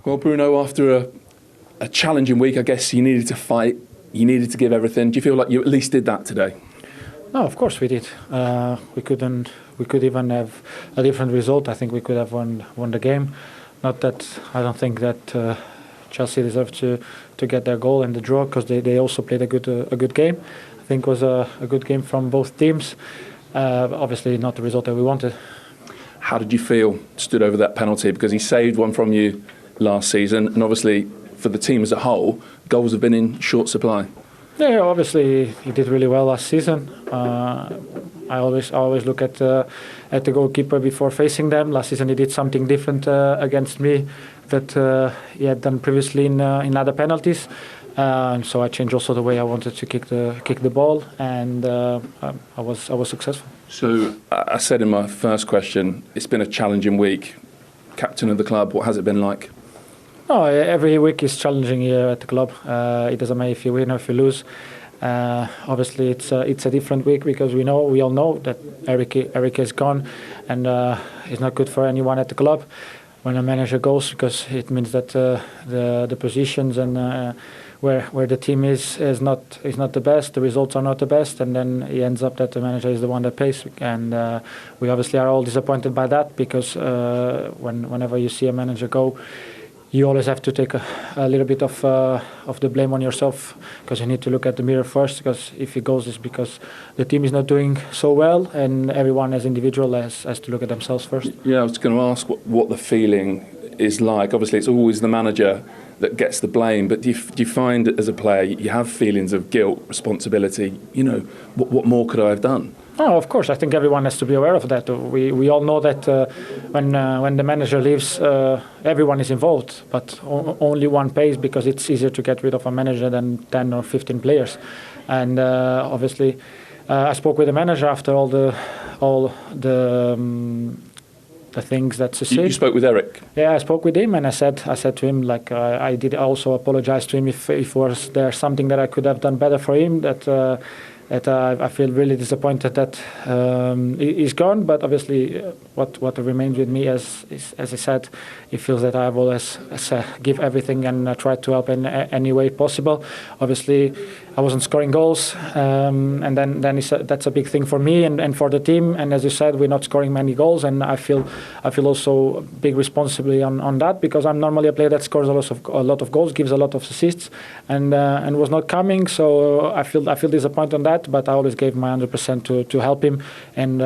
Well, Bruno, after a challenging week, I guess you needed to fight, you needed to give everything. Do you feel like you at least did that today? No, of course we did. We could even have a different result. I think we could have won the game. Not that I don't think that Chelsea deserved to get their goal and the draw, because they also played a good game. I think it was a good game from both teams. Obviously not the result that we wanted. How did you feel stood over that penalty? Because he saved one from you last season, and obviously for the team as a whole, goals have been in short supply. Yeah, obviously he did really well last season. I always look at the goalkeeper before facing them. Last season he did something different against me that he had done previously in other penalties. So I changed also the way I wanted to kick the ball, and I was successful. So I said in my first question, it's been a challenging week. Captain of the club, what has it been like? No, every week is challenging here at the club. It doesn't matter if you win or if you lose. Obviously, it's a different week because we all know that Eric is gone, and it's not good for anyone at the club when a manager goes, because it means that the positions and where the team is not the best, the results are not the best, and then it ends up that the manager is the one that pays. And we obviously are all disappointed by that, because whenever you see a manager go, you always have to take a little bit of the blame on yourself, because you need to look at the mirror first, because if he goes, it's because the team is not doing so well, and everyone as individual has to look at themselves first. Yeah, I was going to ask what the feeling is like. Obviously, it's always the manager that gets the blame, but do you find as a player you have feelings of guilt, responsibility? You know, what more could I have done? Oh, of course. I think everyone has to be aware of that. We all know that when the manager leaves, everyone is involved, but only one pays, because it's easier to get rid of a manager than 10 or 15 players. And obviously, I spoke with the manager after all the things that succeed. You spoke with Eric? Yeah, I spoke with him, and I said to him, like, I did also apologize to him if was there something that I could have done better for him, that I feel really disappointed that he's gone. But obviously, what remains with me, as I said, he feels that I have always give everything and try to help in any way possible. Obviously, I wasn't scoring goals, and then that's a big thing for me and for the team. And as you said, we're not scoring many goals, and I feel also big responsibility on that, because I'm normally a player that scores a lot of goals, gives a lot of assists, and was not coming. So I feel disappointed on that. But I always gave my 100% to help him, and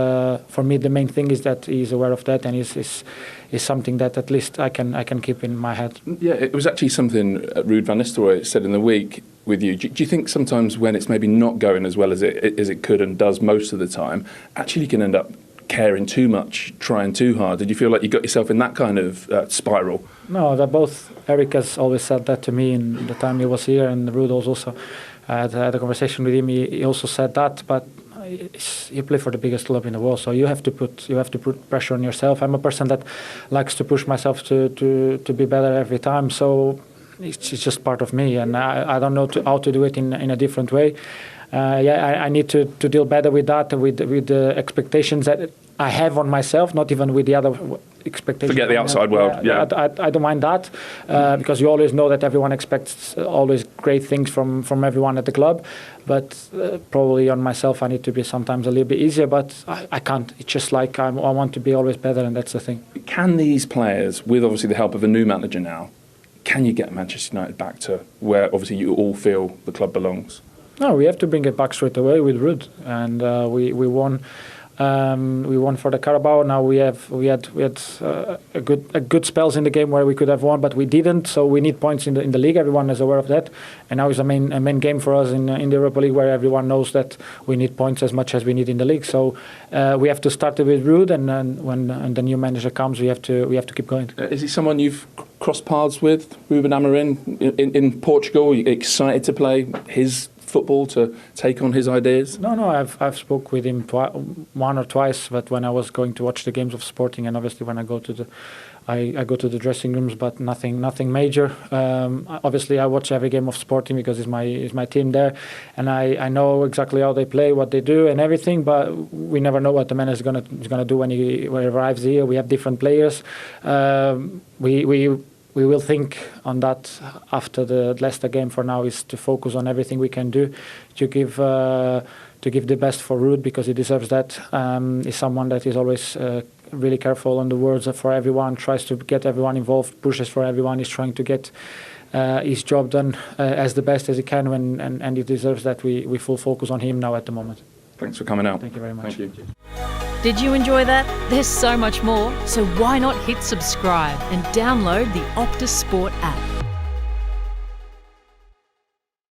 for me the main thing is that he's aware of that, and is something that at least I can keep in my head. Yeah, it was actually something Ruben van Nistelrooy said in the week with you. Do you think sometimes when it's maybe not going as well as it could and does most of the time, actually you can end up caring too much, trying too hard? Did you feel like you got yourself in that kind of spiral? No, that both Eric has always said that to me in the time he was here, and Rudolf also. I had a conversation with him. He also said that, but you play for the biggest club in the world, so you have to put pressure on yourself. I'm a person that likes to push myself to be better every time, so it's just part of me, and I don't know how to do it in a different way. I need to deal better with that, with the expectations that I have on myself, not even with the other expectations. Forget the outside world. Yeah, I don't mind that, because you always know that everyone expects always great things from everyone at the club. But probably on myself, I need to be sometimes a little bit easier. But I can't. It's just like I want to be always better, and that's the thing. Can these players, with obviously the help of a new manager now, can you get Manchester United back to where obviously you all feel the club belongs? No, we have to bring it back straight away with Ruud, and we won. We won for the Carabao. Now we had a good spells in the game where we could have won, but we didn't. So we need points in the league. Everyone is aware of that, and now it's a main game for us in the Europa League, where everyone knows that we need points as much as we need in the league. So we have to start with Ruud, and when the new manager comes, we have to keep going. Is he someone you've crossed paths with, Ruben Amarin, in Portugal? Are you excited to play his football, to take on his ideas? No, I've spoke with him one or twice, but when I was going to watch the games of Sporting, and obviously when I go to the dressing rooms, but nothing major. Obviously I watch every game of Sporting because it's my team there, and I know exactly how they play, what they do and everything, but we never know what the manager is gonna do when he arrives here. We have different players. we will think on that after the Leicester game. For now, is to focus on everything we can do to give the best for Ruud, because he deserves that. He's someone that is always really careful on the words for everyone, tries to get everyone involved, pushes for everyone. He's trying to get his job done as the best as he can, and he deserves that. We full focus on him now at the moment. Thanks for coming out. Thank you very much. Thank you. Did you enjoy that? There's so much more, so why not hit subscribe and download the Optus Sport app.